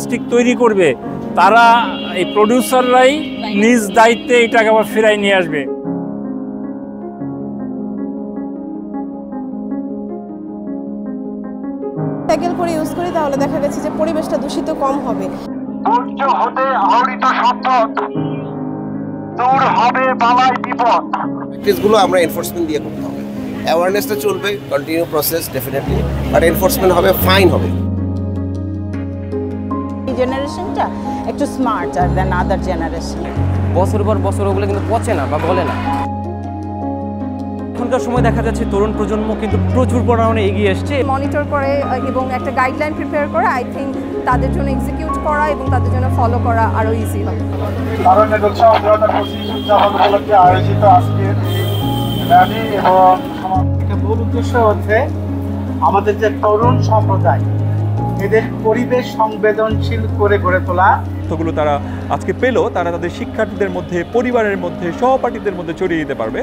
Plastic তৈরি করবে তারা এই প্রডিউসাররাই নিজ দায়িত্বে এটাকে আবার ফেরাই নিয়ে আসবে। সাইকেল করে ইউজ করি তাহলে দেখা গেছে যে পরিবেশটা দূষিত কম হবে। ধৈর্য হতে আহরিত সম্পদ, দূর হবে বালাই বিপদ। প্র্যাকটিসগুলো আমরা এনফোর্সমেন্ট দিয়ে করতে হবে। অ্যাওয়ারনেসটা চলবে, continue process definitely, but enforcement হবে, ফাইন হবে। এই জেনারেশনটা একটু স্মার্টার দ্যান আদার জেনারেশন। বছর পর বছর ওগুলো কিন্তু পচে না বা বলে না। এখনকার সময় দেখা যাচ্ছে তরুণ প্রজন্ম কিন্তু প্রচুর পরিমাণে এগিয়ে এসছে। মনিটর করে এবং একটা গাইডলাইন প্রিপেয়ার করা, আই থিঙ্ক তাদের জন্য এক্সিকিউট করা এবং তাদের জন্য ফলো করা আরও ইজি হবে। কারণ এটা হচ্ছে 2025 আয়োজিত আজকের র্যালি এবং এটা মূল উদ্দেশ্য হচ্ছে আমাদের যে তরুণ সম্প্রদায় এদের পরিবেশ সংবেদনশীল করে গড়ে তোলা। তথ্যগুলো তারা আজকে পেলেও তারা তাদের শিক্ষার্থীদের মধ্যে, পরিবারের মধ্যে, সহপাঠীদের মধ্যে ছড়িয়ে দিতে পারবে।